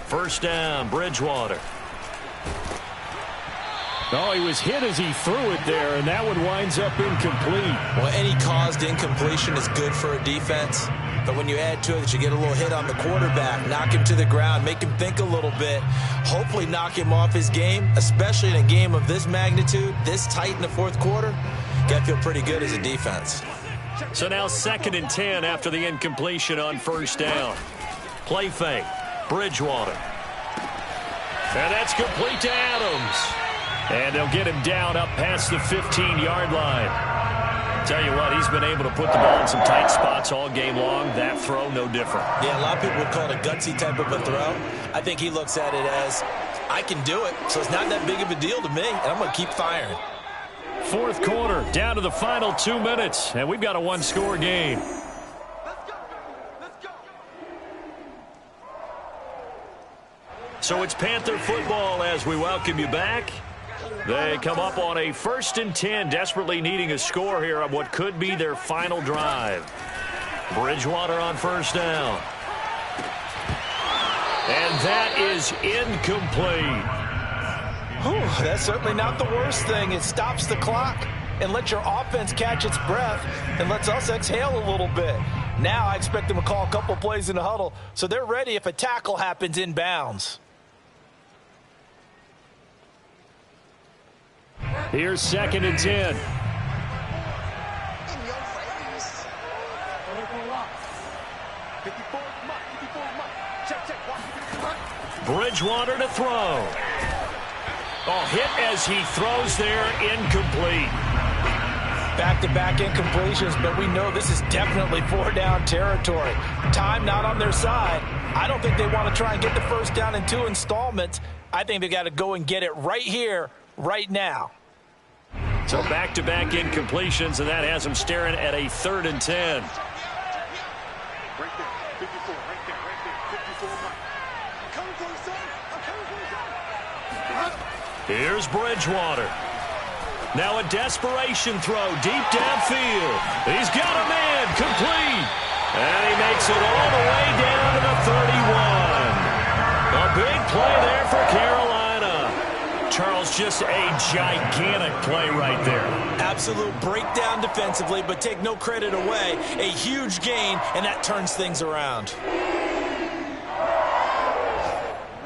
First down, Bridgewater. Oh, he was hit as he threw it there, and that one winds up incomplete. Well, any caused incompletion is good for a defense. But when you add to it that you get a little hit on the quarterback, knock him to the ground, make him think a little bit, hopefully knock him off his game, especially in a game of this magnitude, this tight in the fourth quarter, got to feel pretty good as a defense. So now 2nd and 10 after the incompletion on first down. Play fake. Bridgewater. And that's complete to Adams. And they'll get him down up past the 15-yard line. Tell you what, he's been able to put the ball in some tight spots all game long. That throw, no different. Yeah, a lot of people would call it a gutsy type of a throw. I think he looks at it as, I can do it, so it's not that big of a deal to me, and I'm going to keep firing. Fourth quarter, down to the final 2 minutes, and we've got a one-score game. So it's Panther football as we welcome you back. They come up on a 1st and 10, desperately needing a score here on what could be their final drive. Bridgewater on first down. And that is incomplete. Whew, that's certainly not the worst thing. It stops the clock and lets your offense catch its breath and lets us exhale a little bit. Now I expect them to call a couple plays in the huddle so they're ready if a tackle happens inbounds. Here's 2nd and 10. Bridgewater to throw. Oh, hit as he throws there, incomplete. Back-to-back incompletions, but we know this is definitely 4-down territory. Time not on their side. I don't think they want to try and get the first down in 2 installments. I think they got to go and get it right here, right now. So back-to-back incompletions, and that has them staring at a 3rd and 10. Right there, 54, right there, 54, Mike. I'm coming for the son. I'm coming for the son. Here's Bridgewater. Now a desperation throw deep downfield. He's got a man, complete. And he makes it all the way down to the 31. A big play there for Carolina. Charles, just a gigantic play right there. Absolute breakdown defensively, but take no credit away. A huge gain, and that turns things around.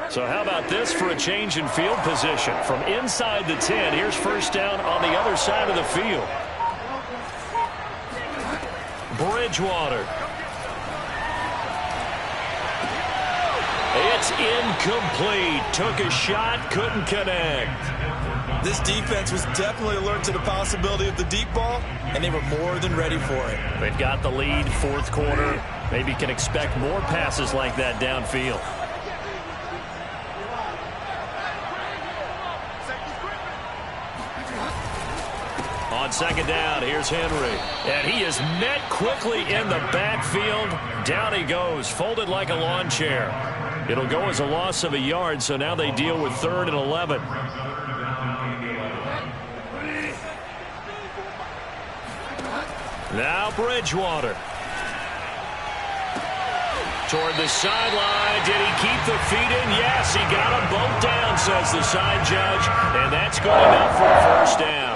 So how about this for a change in field position? From inside the 10, here's first down on the other side of the field. Bridgewater. It's incomplete. Took a shot, couldn't connect. This defense was definitely alert to the possibility of the deep ball, and they were more than ready for it. They've got the lead, fourth quarter. Maybe can expect more passes like that downfield. On second down, here's Henry. And he is met quickly in the backfield. Down he goes, folded like a lawn chair. It'll go as a loss of a yard, so now they deal with 3rd and 11. Now Bridgewater. Toward the sideline. Did he keep the feet in? Yes, he got them both down, says the side judge. And that's good enough for a first down.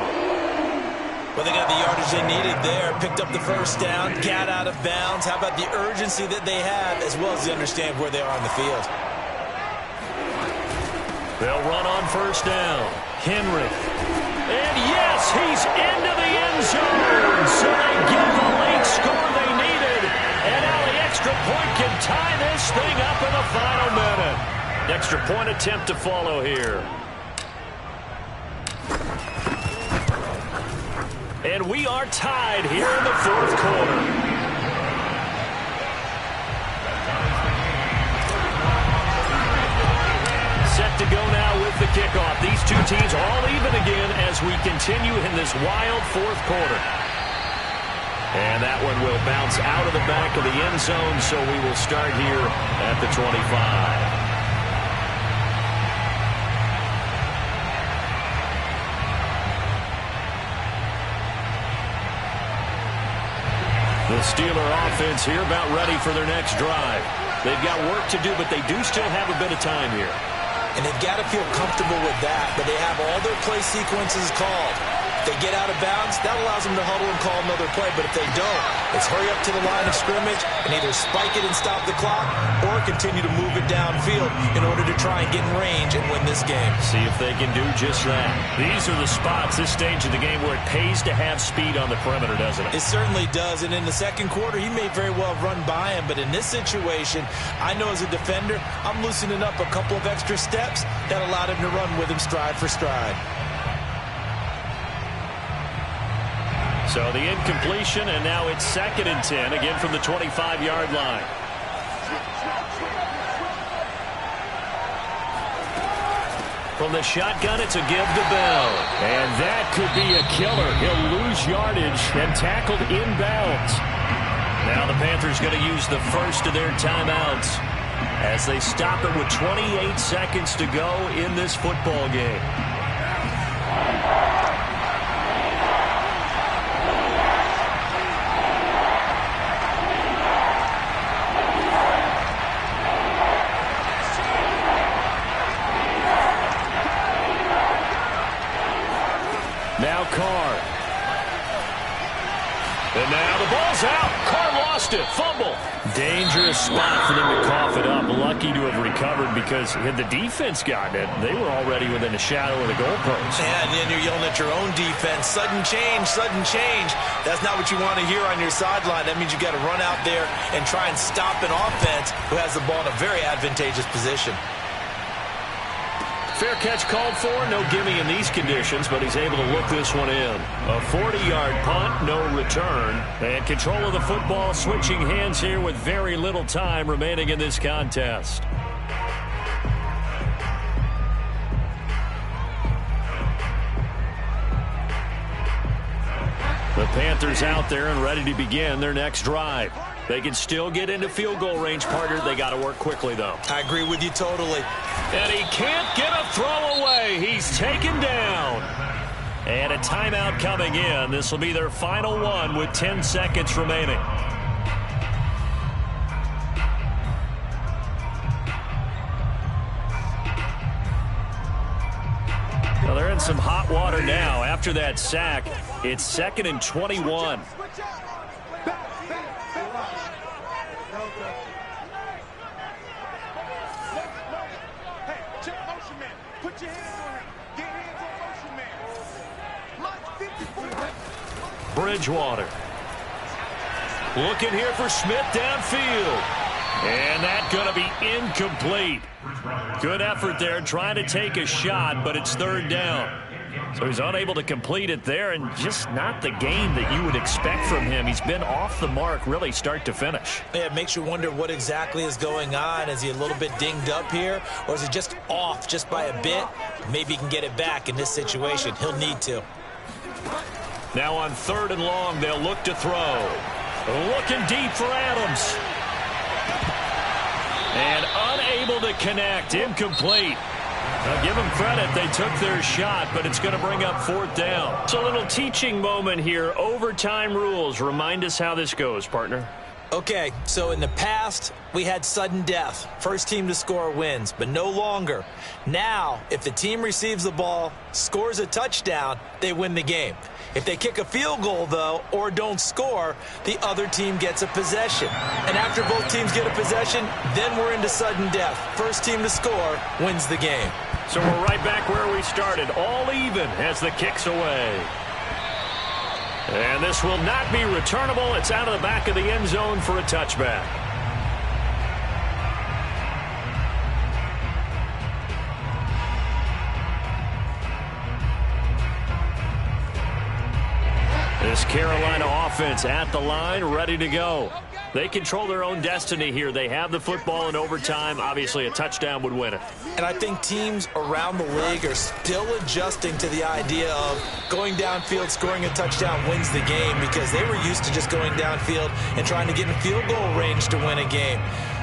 Well, they got the yardage they needed there. Picked up the first down, got out of bounds. How about the urgency that they have, as well as they understand where they are on the field? They'll run on first down. Henry. And yes, he's into the end zone. So they get the late score they needed. And now the extra point can tie this thing up in the final minute. Extra point attempt to follow here. And we are tied here in the fourth quarter. Set to go now with the kickoff. These two teams all even again as we continue in this wild fourth quarter. And that one will bounce out of the back of the end zone, so we will start here at the 25. The Steeler offense here about ready for their next drive. They've got work to do, but they do still have a bit of time here. And they've got to feel comfortable with that, but they have all their play sequences called. If they get out of bounds, that allows them to huddle and call another play. But if they don't, it's hurry up to the line of scrimmage and either spike it and stop the clock or continue to move it downfield in order to try and get in range and win this game. See if they can do just that. These are the spots, this stage of the game, where it pays to have speed on the perimeter, doesn't it? It certainly does. And in the second quarter, he may very well have run by him. But in this situation, I know as a defender, I'm loosening up a couple of extra steps that allowed him to run with him stride for stride. So the incompletion, and now it's 2nd and 10, again from the 25-yard line. From the shotgun, it's a give to Bell. And that could be a killer. He'll lose yardage and tackled inbounds. Now the Panthers going to use the first of their timeouts as they stop it with 28 seconds to go in this football game. Now Carr. And now the ball's out. Carr lost it. Fumble. Dangerous spot for them to cough it up. Lucky to have recovered because had the defense gotten it, they were already within a shadow of the goalpost. Yeah, and then you're yelling at your own defense. Sudden change, sudden change. That's not what you want to hear on your sideline. That means you got to run out there and try and stop an offense who has the ball in a very advantageous position. Fair catch called for. No gimme in these conditions, but he's able to look this one in. A 40-yard punt, no return. And control of the football switching hands here with very little time remaining in this contest. The Panthers out there and ready to begin their next drive. They can still get into field goal range, partner. They got to work quickly, though. I agree with you totally. And he can't get a throw away. He's taken down. And a timeout coming in. This will be their final one with 10 seconds remaining. Well, they're in some hot water now. After that sack, it's 2nd and 21. Bridgewater. Looking here for Smith downfield. And that's going to be incomplete. Good effort there trying to take a shot, but it's 3rd down. So he's unable to complete it there, and just not the game that you would expect from him. He's been off the mark really start to finish. Yeah, it makes you wonder what exactly is going on. Is he a little bit dinged up here, or is he just off just by a bit? Maybe he can get it back in this situation. He'll need to. Now on 3rd and long, they'll look to throw. Looking deep for Adams. And unable to connect. Incomplete. Now give them credit. They took their shot, but it's going to bring up 4th down. It's a little teaching moment here. Overtime rules. Remind us how this goes, partner. Okay, so in the past, we had sudden death. First team to score wins, but no longer. Now, if the team receives the ball, scores a touchdown, they win the game. If they kick a field goal, though, or don't score, the other team gets a possession. And after both teams get a possession, then we're into sudden death. First team to score wins the game. So we're right back where we started, all even as the kick's away. And this will not be returnable. It's out of the back of the end zone for a touchback. This Carolina offense at the line, ready to go. They control their own destiny here. They have the football in overtime. Obviously, a touchdown would win it. And I think teams around the league are still adjusting to the idea of going downfield, scoring a touchdown wins the game, because they were used to just going downfield and trying to get in field goal range to win a game.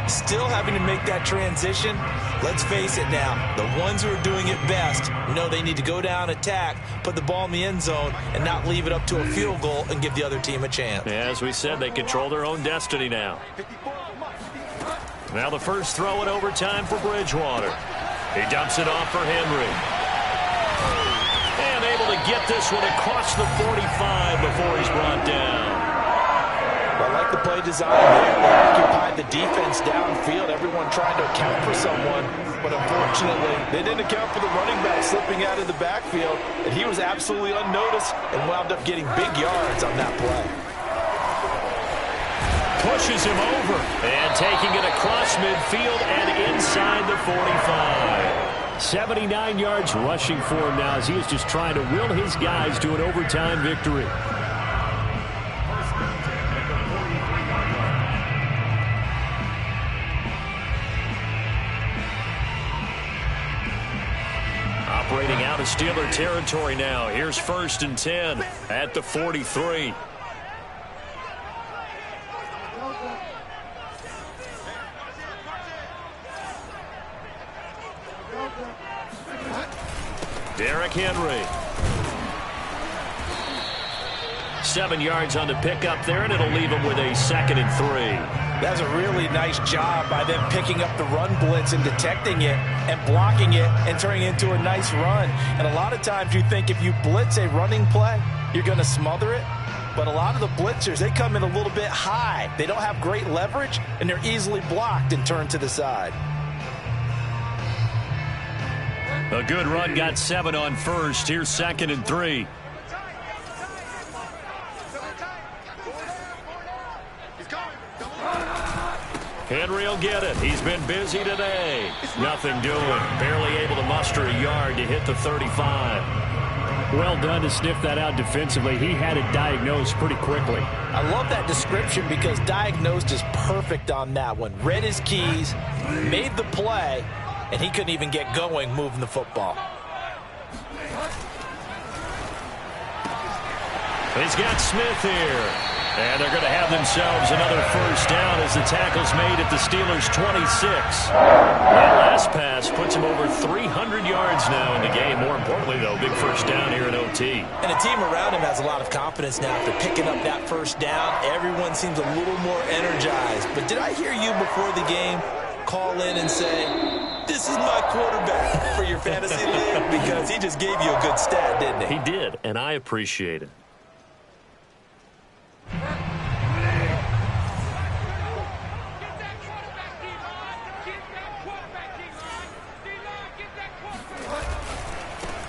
Still having to make that transition. Let's face it now, the ones who are doing it best know they need to go down, attack, put the ball in the end zone, and not leave it up to a field goal and give the other team a chance. As we said, they control their own destiny now. Now the first throw in overtime for Bridgewater. He dumps it off for Henry. And able to get this one across the 45 before he's brought down. I like the play design there. They occupied the defense downfield. Everyone trying to account for someone. But unfortunately, they didn't account for the running back slipping out of the backfield. And he was absolutely unnoticed and wound up getting big yards on that play. Pushes him over and taking it across midfield and inside the 45. 79 yards rushing for him now as he is just trying to will his guys to an overtime victory. Operating out of Steeler territory now. Here's 1st and 10 at the 43. Derrick Henry. 7 yards on the pickup there, and it'll leave him with a 2nd and 3. That's a really nice job by them picking up the run blitz and detecting it and blocking it and turning it into a nice run. And a lot of times you think if you blitz a running play, you're going to smother it. But a lot of the blitzers, they come in a little bit high. They don't have great leverage, and they're easily blocked and turned to the side. A good run, got 7 on first. Here's 2nd and 3. Henry will get it. He's been busy today. Nothing doing. Barely able to muster a yard to hit the 35. Well done to sniff that out defensively. He had it diagnosed pretty quickly. I love that description because diagnosed is perfect on that one. Read his keys, made the play, and he couldn't even get going moving the football. He's got Smith here. And they're going to have themselves another first down as the tackle's made at the Steelers' 26. That last pass puts him over 300 yards now in the game. More importantly, though, big first down here in OT. And the team around him has a lot of confidence now after picking up that first down. Everyone seems a little more energized. But did I hear you before the game call in and say, this is my quarterback for your fantasy league? Because he just gave you a good stat, didn't he? He did, and I appreciate it.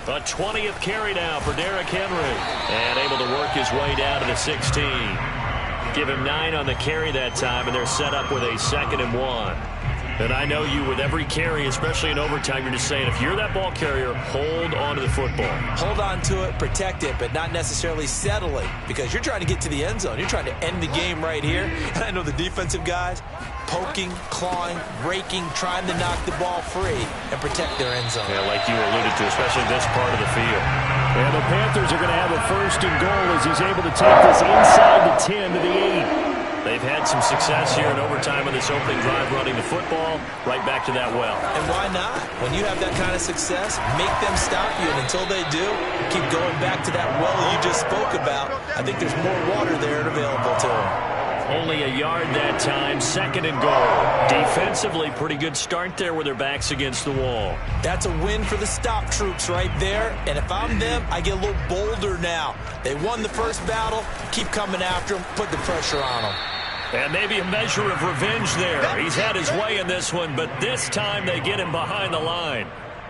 A 20th carry now for Derrick Henry. And able to work his way down to the 16. Give him 9 on the carry that time, and they're set up with a 2nd and 1. And I know you, with every carry, especially in overtime, you're just saying, if you're that ball carrier, hold on to the football. Hold on to it, protect it, but not necessarily settle it, because you're trying to get to the end zone. You're trying to end the game right here. And I know the defensive guys, poking, clawing, raking, trying to knock the ball free and protect their end zone. Yeah, like you alluded to, especially this part of the field. And the Panthers are going to have a 1st and goal as he's able to take this inside the 10 to the 8. They've had some success here in overtime on this opening drive running the football right back to that well. And why not? When you have that kind of success, make them stop you. And until they do, keep going back to that well you just spoke about. I think there's more water there and available to them. Only a yard that time, 2nd and goal. Defensively, pretty good start there with their backs against the wall. That's a win for the stop troops right there. And if I'm them, I get a little bolder now. They won the first battle. Keep coming after them. Put the pressure on them. And maybe a measure of revenge there. He's had his way in this one, but this time they get him behind the line.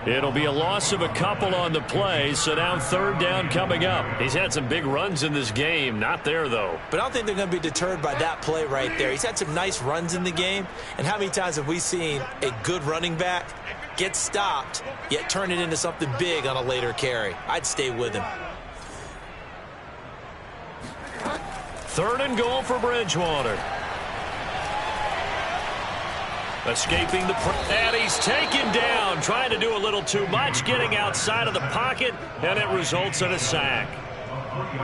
It'll be a loss of a couple on the play, so now 3rd down coming up. He's had some big runs in this game. Not there, though. But I don't think they're going to be deterred by that play right there. He's had some nice runs in the game. And how many times have we seen a good running back get stopped, yet turn it into something big on a later carry? I'd stay with him. 3rd and goal for Bridgewater. Escaping the and he's taken down, trying to do a little too much, getting outside of the pocket, and it results in a sack.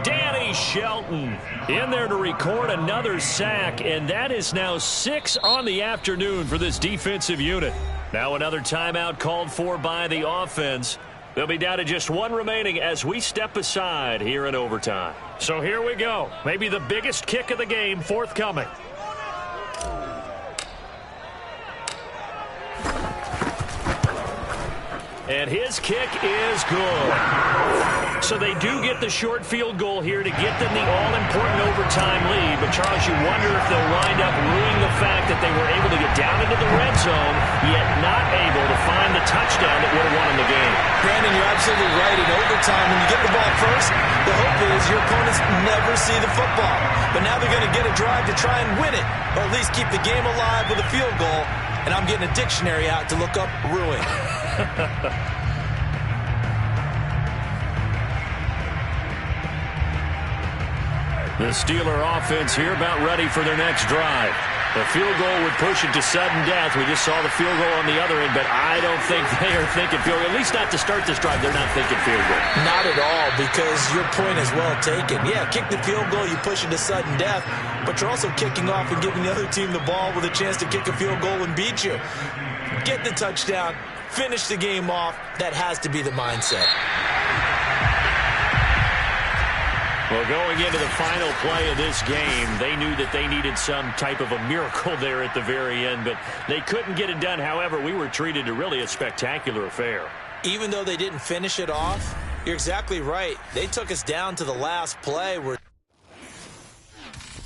Danny Shelton in there to record another sack, and that is now 6 on the afternoon for this defensive unit. Now another timeout called for by the offense. They'll be down to just 1 remaining as we step aside here in overtime. So here we go. Maybe the biggest kick of the game forthcoming. And his kick is good. So they do get the short field goal here to get them the all-important overtime lead. But, Charles, you wonder if they'll wind up ruining the fact that they were able to get down into the red zone, yet not able to find the touchdown that would have won them the game. Brandon, you're absolutely right. In overtime, when you get the ball first, the hope is your opponents never see the football. But now they're going to get a drive to try and win it, or at least keep the game alive with a field goal. And I'm getting a dictionary out to look up ruin. The Steeler offense here about ready for their next drive. The field goal would push it to sudden death. We just saw the field goal on the other end, but I don't think they are thinking field goal. At least not to start this drive. They're not thinking field goal. Not at all, because your point is well taken. Yeah, kick the field goal, you push it to sudden death, but you're also kicking off and giving the other team the ball with a chance to kick a field goal and beat you. Get the touchdown, finish the game off. That has to be the mindset. Well, going into the final play of this game, they knew that they needed some type of a miracle there at the very end, but they couldn't get it done. However, we were treated to really a spectacular affair. Even though they didn't finish it off, you're exactly right. They took us down to the last play where